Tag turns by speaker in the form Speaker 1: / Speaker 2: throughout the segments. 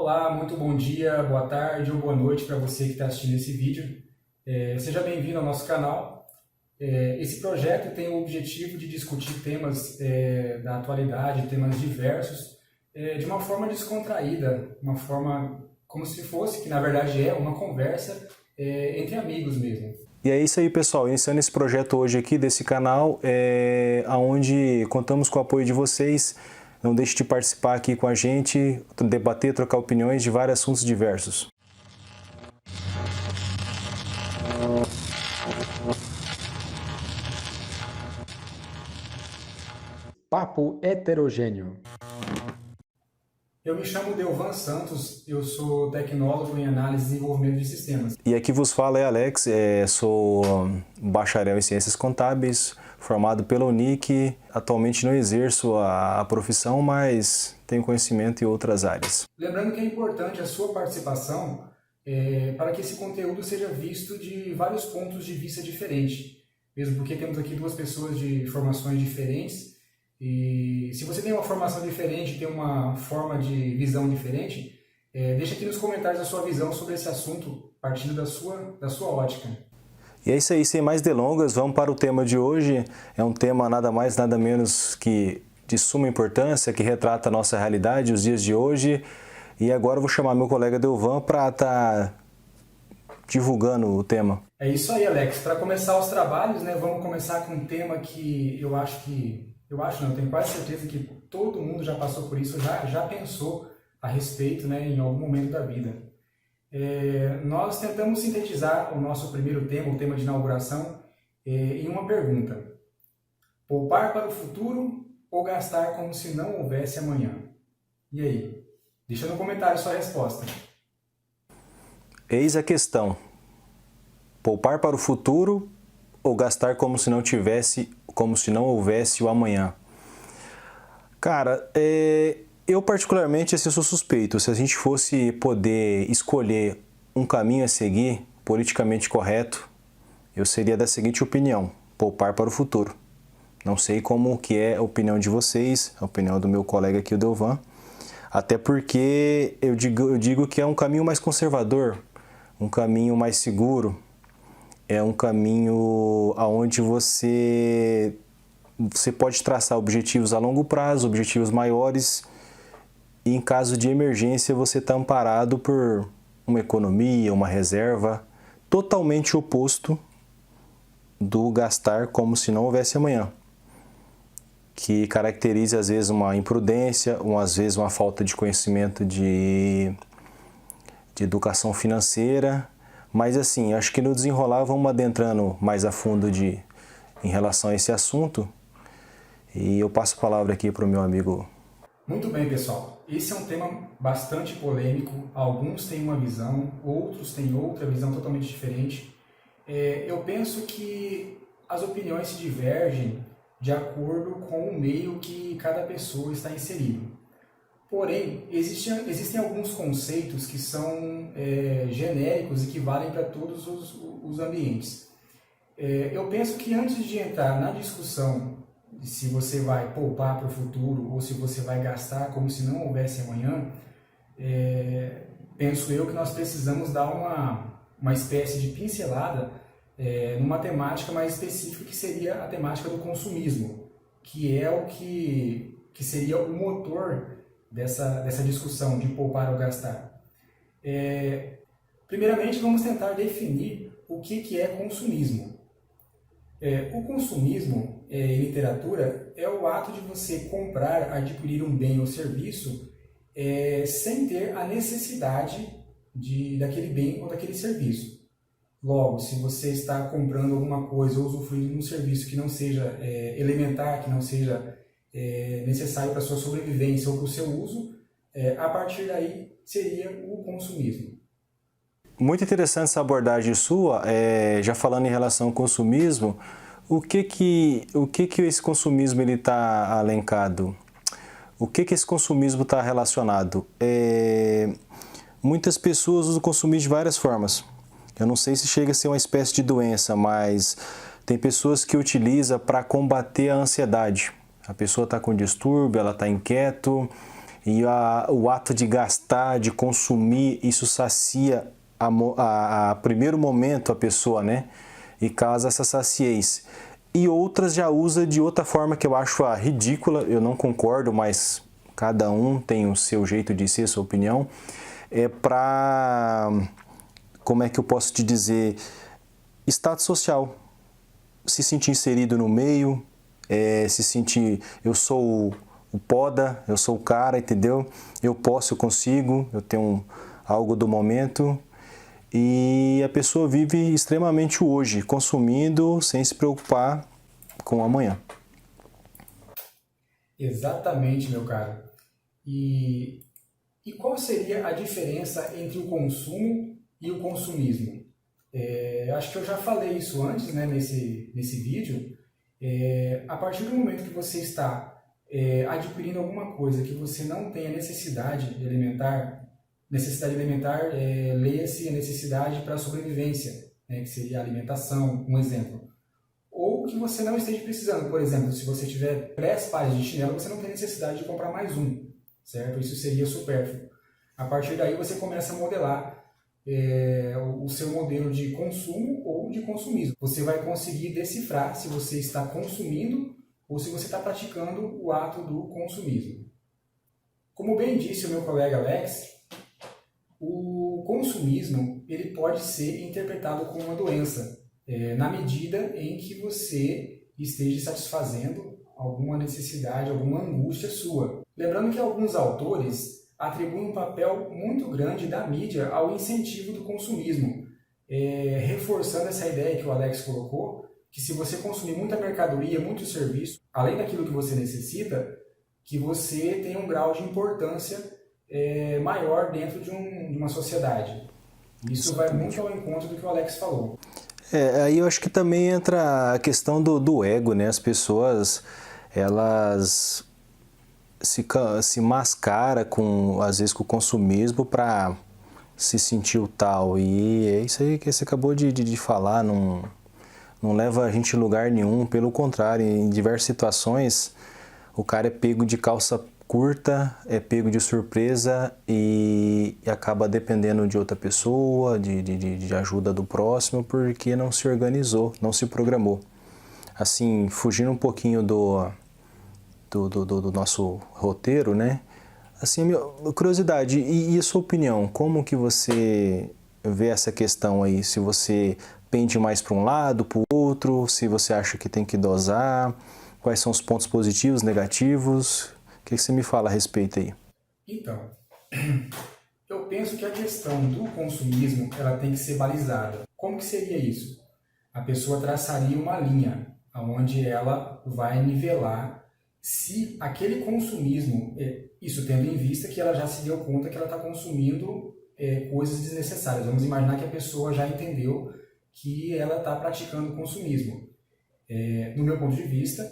Speaker 1: Olá, muito bom dia, boa tarde ou boa noite para você que está assistindo esse vídeo. Seja bem-vindo ao nosso canal. Esse projeto tem o objetivo de discutir temas da atualidade, temas diversos, de uma forma descontraída, uma forma como se fosse, que na verdade é uma conversa entre amigos mesmo.
Speaker 2: E é isso aí, pessoal, iniciando esse projeto hoje aqui desse canal, onde contamos com o apoio de vocês. Não deixe de participar aqui com a gente, debater, trocar opiniões de vários assuntos diversos.
Speaker 3: Papo heterogêneo.
Speaker 1: Eu me chamo Delvan Santos, eu sou tecnólogo em análise e desenvolvimento de sistemas.
Speaker 2: E aqui vos fala é Alex, sou bacharel em Ciências Contábeis, formado pela Unic. Atualmente não exerço a profissão, mas tenho conhecimento em outras áreas.
Speaker 1: Lembrando que é importante a sua participação para que esse conteúdo seja visto de vários pontos de vista diferentes, mesmo porque temos aqui duas pessoas de formações diferentes. E se você tem uma formação diferente, tem uma forma de visão diferente, deixa aqui nos comentários a sua visão sobre esse assunto, partindo da sua ótica.
Speaker 2: E é isso aí, sem mais delongas, vamos para o tema de hoje. É um tema nada mais, nada menos que de suma importância, que retrata a nossa realidade, os dias de hoje. E agora eu vou chamar meu colega Delvan para estar divulgando o tema.
Speaker 1: É isso aí, Alex. Para começar os trabalhos, vamos começar com um tema que eu tenho quase certeza que todo mundo já passou por isso, já pensou a respeito, em algum momento da vida. Nós tentamos sintetizar o nosso primeiro tema, o tema de inauguração, em uma pergunta: poupar para o futuro ou gastar como se não houvesse amanhã? E aí? Deixa no comentário sua resposta.
Speaker 2: Eis a questão: poupar para o futuro ou gastar como se não houvesse o amanhã? Cara, eu particularmente sou suspeito. Se a gente fosse poder escolher um caminho a seguir, politicamente correto, eu seria da seguinte opinião: poupar para o futuro. Não sei como que é a opinião de vocês, a opinião do meu colega aqui, o Delvan, até porque eu digo que é um caminho mais conservador, um caminho mais seguro, é um caminho onde você pode traçar objetivos a longo prazo, objetivos maiores, e em caso de emergência você está amparado por uma economia, uma reserva, totalmente oposto do gastar como se não houvesse amanhã, que caracteriza às vezes uma imprudência, às vezes uma falta de conhecimento de educação financeira. Mas assim, acho que no desenrolar vamos adentrando mais a fundo em relação a esse assunto. E eu passo a palavra aqui para o meu amigo.
Speaker 1: Muito bem, pessoal. Esse é um tema bastante polêmico. Alguns têm uma visão, outros têm outra visão totalmente diferente. Eu penso que as opiniões se divergem de acordo com o meio que cada pessoa está inserido. Porém, existem alguns conceitos que são genéricos e que valem para todos os ambientes. Eu penso que antes de entrar na discussão de se você vai poupar para o futuro ou se você vai gastar como se não houvesse amanhã, penso eu que nós precisamos dar uma espécie de pincelada numa temática mais específica, que seria a temática do consumismo, que é o que seria o motor dessa discussão de poupar ou gastar. Primeiramente, vamos tentar definir o que é consumismo. O consumismo, em literatura, é o ato de você comprar, adquirir um bem ou serviço sem ter a necessidade daquele bem ou daquele serviço. Logo, se você está comprando alguma coisa ou usufruindo de um serviço que não seja elementar, que não seja necessário para a sua sobrevivência ou para o seu uso, a partir daí seria o consumismo.
Speaker 2: Muito interessante essa abordagem sua, já falando em relação ao consumismo. O que esse consumismo está alencado? O que esse consumismo está relacionado? Muitas pessoas usam o consumismo de várias formas. Eu não sei se chega a ser uma espécie de doença, mas tem pessoas que utilizam para combater a ansiedade. A pessoa está com distúrbio, ela está inquieto, e o ato de gastar, de consumir, isso sacia a primeiro momento a pessoa, né? E causa essa saciez. E outras já usa de outra forma que eu acho ridícula, eu não concordo, mas cada um tem o seu jeito de ser, sua opinião. É para, como é que eu posso te dizer, status social. Se sentir inserido no meio, se sentir, eu sou o poda, eu sou o cara, entendeu? Eu posso, eu consigo, eu tenho algo do momento. E a pessoa vive extremamente o hoje, consumindo sem se preocupar com o amanhã.
Speaker 1: Exatamente, meu caro. E qual seria a diferença entre o consumo e o consumismo? Acho que eu já falei isso antes, né, nesse vídeo. A partir do momento que você está adquirindo alguma coisa que você não tem a necessidade alimentar, leia-se a necessidade para a sobrevivência, né, que seria a alimentação, um exemplo. Ou que você não esteja precisando. Por exemplo, se você tiver 3 pares de chinelo, você não tem necessidade de comprar mais um, certo? Isso seria supérfluo. A partir daí você começa a modelar o seu modelo de consumo ou de consumismo. Você vai conseguir decifrar se você está consumindo ou se você está praticando o ato do consumismo. Como bem disse o meu colega Alex, o consumismo ele pode ser interpretado como uma doença, na medida em que você esteja satisfazendo alguma necessidade, alguma angústia sua. Lembrando que alguns autores atribuem um papel muito grande da mídia ao incentivo do consumismo, reforçando essa ideia que o Alex colocou, que se você consumir muita mercadoria, muito serviço, além daquilo que você necessita, que você tem um grau de importância maior dentro de uma sociedade. Isso vai muito ao encontro do que o Alex falou.
Speaker 2: Aí eu acho que também entra a questão do ego, né? As pessoas, elas se mascaram às vezes com o consumismo para se sentir o tal. E é isso aí que você acabou de falar, não leva a gente a lugar nenhum. Pelo contrário, em diversas situações, o cara é pego de calça curta, é pego de surpresa e acaba dependendo de outra pessoa, de ajuda do próximo, porque não se organizou, não se programou. Assim, fugindo um pouquinho do nosso roteiro, né? Assim, curiosidade, e a sua opinião, como que você vê essa questão aí? Se você pende mais para um lado, para o outro, se você acha que tem que dosar, quais são os pontos positivos, negativos? O que você me fala a respeito aí?
Speaker 1: Então, eu penso que a questão do consumismo ela tem que ser balizada. Como que seria isso? A pessoa traçaria uma linha onde ela vai nivelar se aquele consumismo, isso tendo em vista que ela já se deu conta que ela está consumindo coisas desnecessárias. Vamos imaginar que a pessoa já entendeu que ela está praticando consumismo. No meu ponto de vista,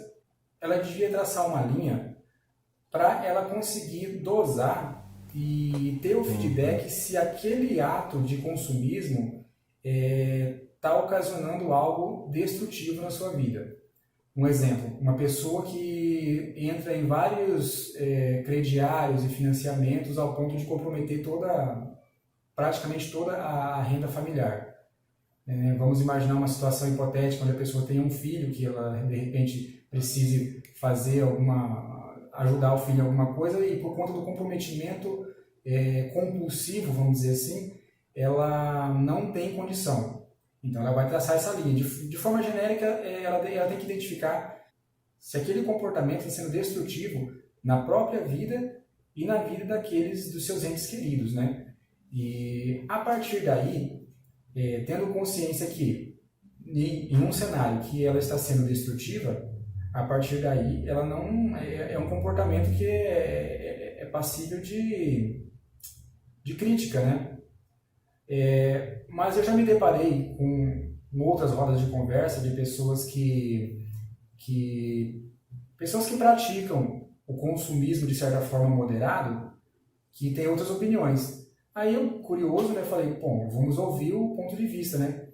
Speaker 1: ela devia traçar uma linha para ela conseguir dosar e ter o feedback se aquele ato de consumismo está ocasionando algo destrutivo na sua vida. Um exemplo, uma pessoa que entra em vários crediários e financiamentos ao ponto de comprometer praticamente toda a renda familiar. Vamos imaginar uma situação hipotética onde a pessoa tem um filho que ela de repente precise ajudar o filho em alguma coisa e por conta do comprometimento compulsivo, vamos dizer assim, ela não tem condição. Então ela vai traçar essa linha. De forma genérica, ela tem que identificar se aquele comportamento está sendo destrutivo na própria vida e na vida dos seus entes queridos, né? E a partir daí, tendo consciência que em um cenário que ela está sendo destrutiva, a partir daí ela não é um comportamento que é passível de crítica, né? Mas eu já me deparei com outras rodas de conversa de pessoas que praticam o consumismo de certa forma moderado, que têm outras opiniões. Aí eu, curioso, né, falei, bom, vamos ouvir o ponto de vista, né?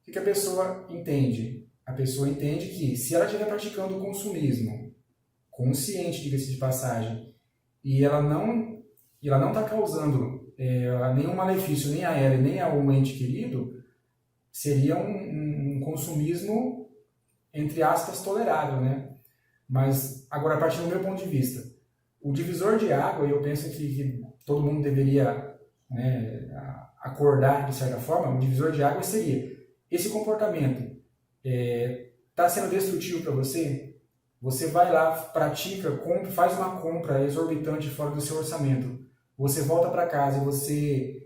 Speaker 1: O que a pessoa entende? A pessoa entende que se ela estiver praticando o consumismo, consciente, diga-se de passagem, e ela não está causando nenhum malefício, nem a ela e nem ao ente querido, seria um consumismo, entre aspas, tolerável, né? Mas, agora, a partir do meu ponto de vista, o divisor de água, e eu penso que todo mundo deveria, né, acordar de certa forma, o divisor de água seria: esse comportamento está sendo destrutivo para você? Você vai lá, pratica, compra, faz uma compra exorbitante fora do seu orçamento. Você volta para casa e você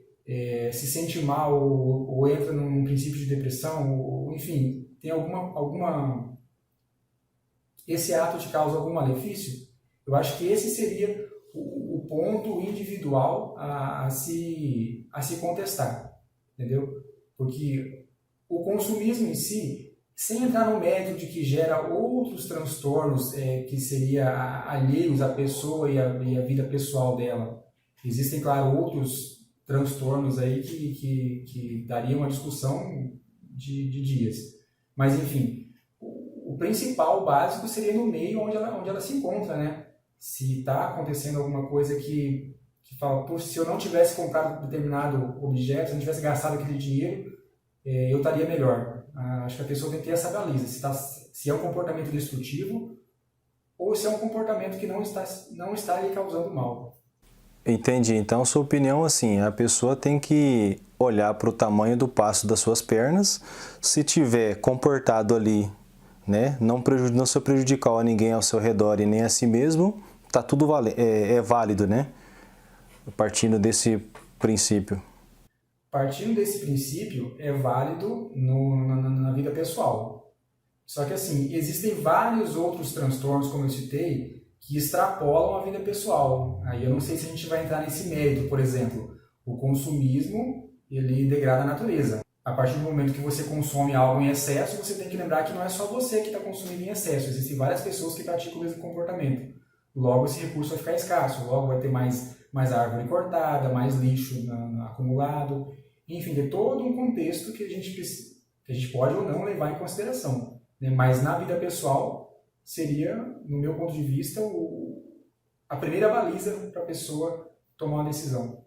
Speaker 1: se sente mal ou entra num princípio de depressão, ou enfim, tem alguma esse ato te causa algum malefício? Eu acho que esse seria o ponto individual a se contestar, entendeu? Porque o consumismo em si, sem entrar no mérito de que gera outros transtornos que seria alheios à pessoa e à vida pessoal dela. Existem, claro, outros transtornos aí que dariam uma discussão de dias. Mas, enfim, o principal, o básico, seria no meio onde ela se encontra, né? Se está acontecendo alguma coisa que fala, se eu não tivesse comprado determinado objeto, se eu não tivesse gastado aquele dinheiro, eu estaria melhor. Acho que a pessoa tem que ter essa baliza, se é um comportamento destrutivo ou se é um comportamento que não está lhe causando mal.
Speaker 2: Entendi. Então, sua opinião, assim, a pessoa tem que olhar para o tamanho do passo das suas pernas. Se tiver comportado ali, né, não se prejudicar a ninguém ao seu redor e nem a si mesmo, tá tudo válido, né? Partindo desse princípio.
Speaker 1: Partindo desse princípio, é válido na vida pessoal. Só que, assim, existem vários outros transtornos, como eu citei, que extrapolam a vida pessoal. Aí eu não sei se a gente vai entrar nesse mérito. Por exemplo, o consumismo, ele degrada a natureza. A partir do momento que você consome algo em excesso, você tem que lembrar que não é só você que está consumindo em excesso. Existem várias pessoas que praticam o mesmo comportamento. Logo, esse recurso vai ficar escasso. Logo, vai ter mais árvore cortada, mais lixo acumulado. Enfim, tem todo um contexto que a gente pode ou não levar em consideração. Mas na vida pessoal, seria, no meu ponto de vista, a primeira baliza para a pessoa tomar uma decisão.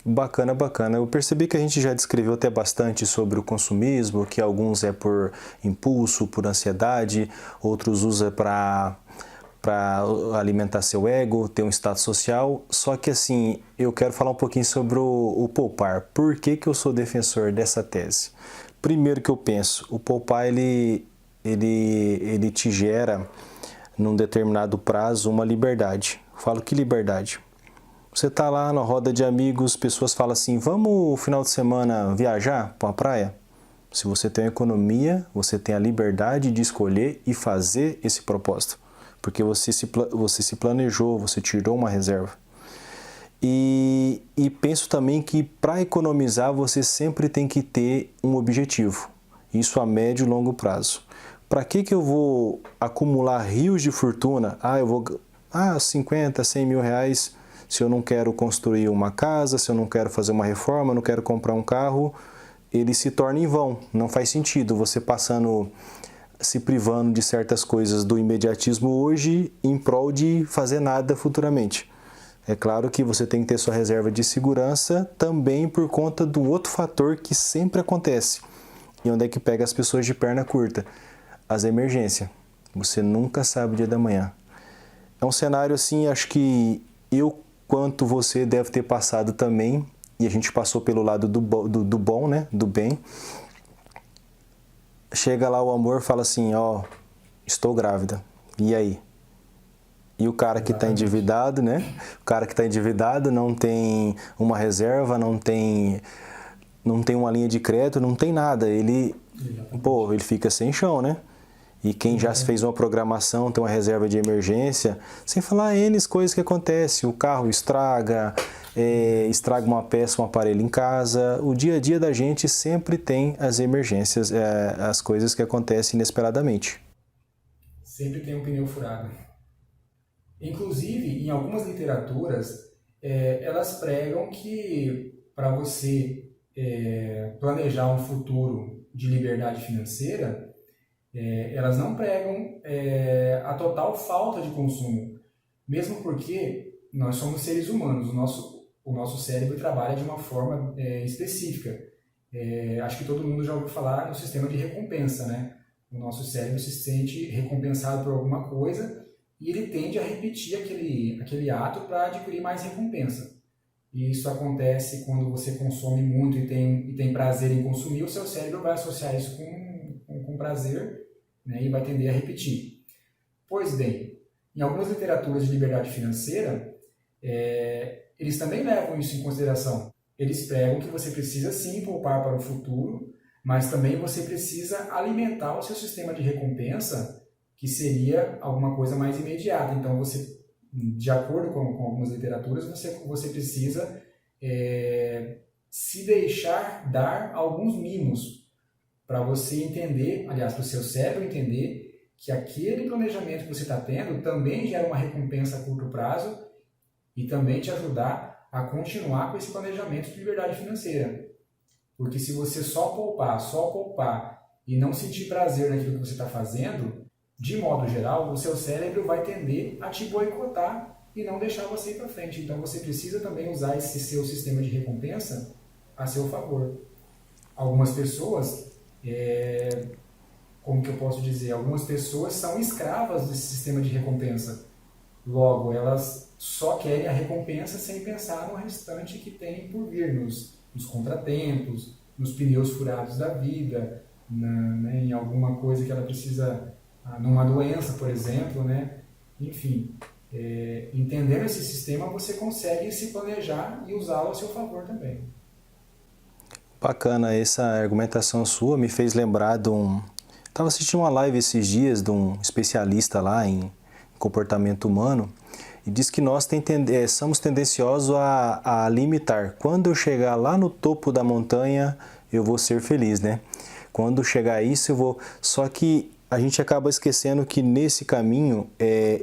Speaker 2: Bacana, bacana. Eu percebi que a gente já descreveu até bastante sobre o consumismo, que alguns é por impulso, por ansiedade, outros usa para alimentar seu ego, ter um status social. Só que assim, eu quero falar um pouquinho sobre o poupar. Por que eu sou defensor dessa tese? Primeiro que eu penso, o poupar ele te gera, num determinado prazo, uma liberdade. Falo, que liberdade? Você está lá na roda de amigos, pessoas falam assim, vamos final de semana viajar para a praia? Se você tem a economia, você tem a liberdade de escolher e fazer esse propósito. Porque você se planejou, você tirou uma reserva. E penso também que para economizar você sempre tem que ter um objetivo. Isso a médio e longo prazo. Para que eu vou acumular rios de fortuna? Eu vou 50, 100 mil reais se eu não quero construir uma casa, se eu não quero fazer uma reforma, não quero comprar um carro. Ele se torna em vão. Não faz sentido você se privando de certas coisas do imediatismo hoje em prol de fazer nada futuramente. É claro que você tem que ter sua reserva de segurança também por conta do outro fator que sempre acontece. E onde é que pega as pessoas de perna curta? As emergências. Você nunca sabe o dia da manhã. É um cenário assim, acho que eu, quanto você, deve ter passado também, e a gente passou pelo lado do bom, né? Do bem. Chega lá o amor e fala assim, estou grávida. E aí? E o cara que está endividado, né? O cara que está endividado não tem uma reserva, não tem uma linha de crédito, não tem nada. Ele fica sem chão, né? E quem já fez uma programação, tem uma reserva de emergência, sem falar N coisas que acontecem. O carro estraga uma peça, um aparelho em casa. O dia a dia da gente sempre tem as emergências, as coisas que acontecem inesperadamente.
Speaker 1: Sempre tem um pneu furado. Inclusive, em algumas literaturas, elas pregam que para você planejar um futuro de liberdade financeira, elas não pregam a total falta de consumo. Mesmo porque nós somos seres humanos, o nosso cérebro trabalha de uma forma específica. Acho que todo mundo já ouviu falar no sistema de recompensa, né? O nosso cérebro se sente recompensado por alguma coisa e ele tende a repetir aquele ato para adquirir mais recompensa. E isso acontece quando você consome muito e tem prazer em consumir, o seu cérebro vai associar isso com prazer, né? E vai tender a repetir. Pois bem, em algumas literaturas de liberdade financeira, eles também levam isso em consideração. Eles pregam que você precisa sim poupar para o futuro, mas também você precisa alimentar o seu sistema de recompensa, que seria alguma coisa mais imediata. Então, você, de acordo com algumas literaturas, você precisa se deixar dar alguns mimos para você entender, aliás, para o seu cérebro entender que aquele planejamento que você está tendo também gera uma recompensa a curto prazo e também te ajudar a continuar com esse planejamento de liberdade financeira. Porque se você só poupar e não sentir prazer naquilo que você está fazendo, de modo geral, o seu cérebro vai tender a te boicotar e não deixar você ir para frente. Então você precisa também usar esse seu sistema de recompensa a seu favor. Algumas pessoas, como que eu posso dizer? Algumas pessoas são escravas desse sistema de recompensa. Logo, elas só querem a recompensa sem pensar no restante que tem por vir, nos contratempos, nos pneus furados da vida, em alguma coisa que ela precisa, numa doença, por exemplo, né? Enfim, entendendo esse sistema, você consegue se planejar e usá-lo a seu favor também.
Speaker 2: Bacana, essa argumentação sua me fez lembrar de Estava assistindo uma live esses dias de um especialista lá em comportamento humano e diz que nós somos tendenciosos a limitar. Quando eu chegar lá no topo da montanha, eu vou ser feliz, né? Quando chegar a isso, eu vou... Só que a gente acaba esquecendo que nesse caminho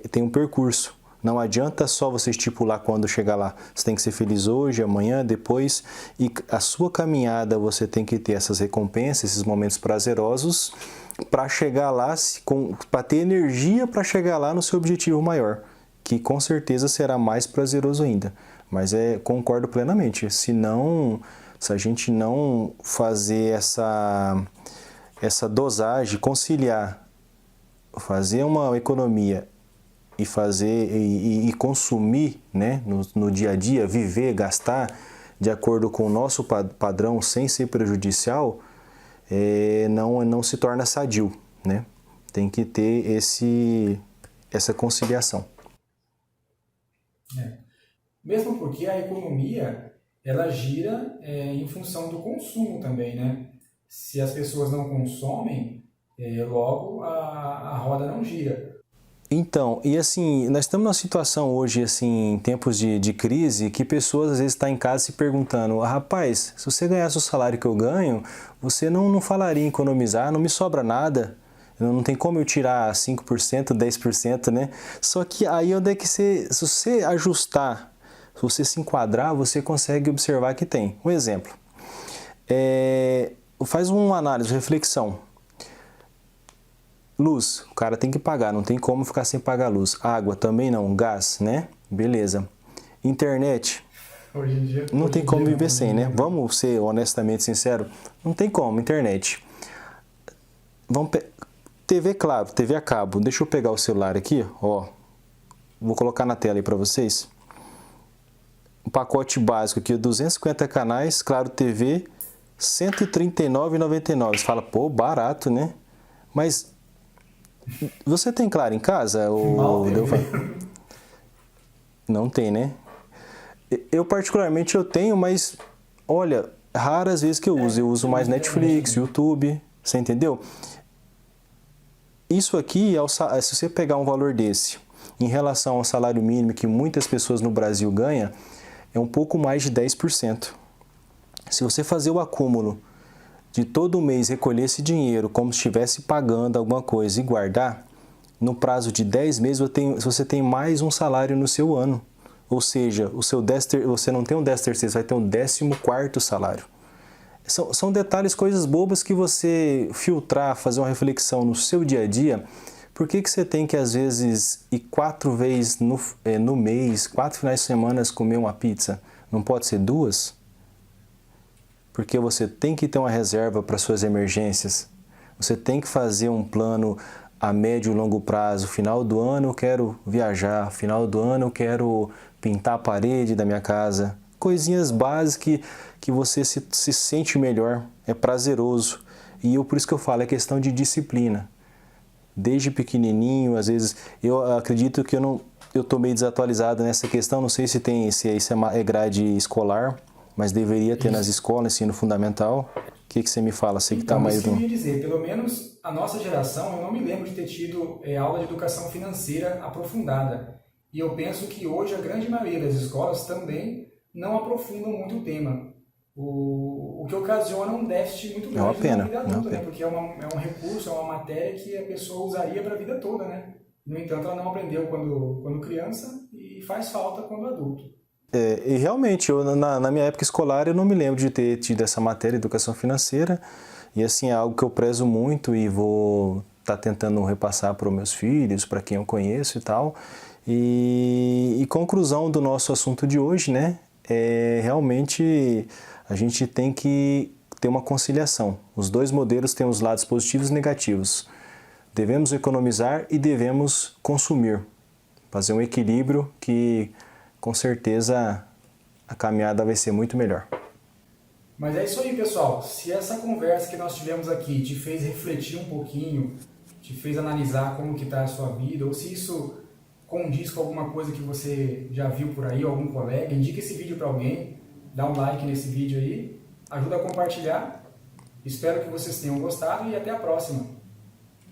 Speaker 2: tem um percurso. Não adianta só você estipular quando chegar lá. Você tem que ser feliz hoje, amanhã, depois. E a sua caminhada, você tem que ter essas recompensas, esses momentos prazerosos para chegar lá, para ter energia para chegar lá no seu objetivo maior, que com certeza será mais prazeroso ainda. Mas concordo plenamente. Se a gente não fazer essa dosagem, conciliar, fazer uma economia e consumir, né, no dia a dia, viver, gastar de acordo com o nosso padrão sem ser prejudicial, não se torna sadio, né? Tem que ter essa conciliação.
Speaker 1: Mesmo porque a economia ela gira em função do consumo também, né? Se as pessoas não consomem, logo a roda não gira.
Speaker 2: Então, e assim, nós estamos numa situação hoje, assim, em tempos de crise, que pessoas às vezes estão em casa se perguntando: rapaz, se você ganhasse o salário que eu ganho, você não falaria em economizar, não me sobra nada, não tem como eu tirar 5%, 10%, né? Só que aí onde é que se você ajustar, se você se enquadrar, você consegue observar que tem. Um exemplo, faz uma análise, reflexão. Luz, o cara tem que pagar, não tem como ficar sem pagar luz. Água também não, gás, né? Beleza. Internet,
Speaker 1: Hoje em dia,
Speaker 2: não tem como viver sem, né? Vamos ser honestamente sinceros, não tem como, internet. TV, claro, TV a cabo. Deixa eu pegar o celular aqui, ó. Vou colocar na tela aí para vocês. O pacote básico aqui, 250 canais, Claro TV, R$ 139,99. Você fala, pô, barato, né? Mas você tem Claro em casa? Não tem, né? Eu particularmente eu tenho, mas olha, raras vezes que eu uso. Eu uso mais Netflix, YouTube, você entendeu? Isso aqui, se você pegar um valor desse em relação ao salário mínimo que muitas pessoas no Brasil ganham, é um pouco mais de 10%. Se você fazer o acúmulo de todo mês recolher esse dinheiro como se estivesse pagando alguma coisa e guardar, no prazo de 10 meses você tem mais um salário no seu ano. Ou seja, você não tem um 13º, você vai ter um 14º salário. São detalhes, coisas bobas que você filtrar, fazer uma reflexão no seu dia a dia, Por que você tem que, às vezes, ir 4 vezes no mês, 4 finais de semana, comer uma pizza? Não pode ser 2? Porque você tem que ter uma reserva para suas emergências. Você tem que fazer um plano a médio e longo prazo. Final do ano eu quero viajar, final do ano eu quero pintar a parede da minha casa. Coisinhas básicas que você se sente melhor, é prazeroso. E por isso que eu falo, é questão de disciplina. Desde pequenininho, às vezes, eu acredito que eu estou meio desatualizado nessa questão, não sei se isso é grade escolar, mas deveria ter nas escolas, ensino fundamental. O que você me fala? Sei que
Speaker 1: então,
Speaker 2: tá mais
Speaker 1: isso que eu ia dizer, pelo menos a nossa geração, eu não me lembro de ter tido aula de educação financeira aprofundada. E eu penso que hoje a grande maioria das escolas também não aprofundam muito o tema. O que ocasiona um déficit muito grande na vida adulta, né? Porque é um recurso, é uma matéria que a pessoa usaria para a vida toda, né? No entanto, ela não aprendeu quando criança e faz falta quando adulto.
Speaker 2: E realmente, na minha época escolar, eu não me lembro de ter tido essa matéria, educação financeira, e assim, é algo que eu prezo muito e vou estar tentando repassar para os meus filhos, para quem eu conheço e tal. E conclusão do nosso assunto de hoje, né? Realmente a gente tem que ter uma conciliação. Os dois modelos têm os lados positivos e negativos. Devemos economizar e devemos consumir. Fazer um equilíbrio que, com certeza, a caminhada vai ser muito melhor.
Speaker 1: Mas é isso aí, pessoal. Se essa conversa que nós tivemos aqui te fez refletir um pouquinho, te fez analisar como que está a sua vida, ou se isso condiz com alguma coisa que você já viu por aí, ou algum colega, indica esse vídeo para alguém, dá um like nesse vídeo aí, ajuda a compartilhar. Espero que vocês tenham gostado e até a próxima.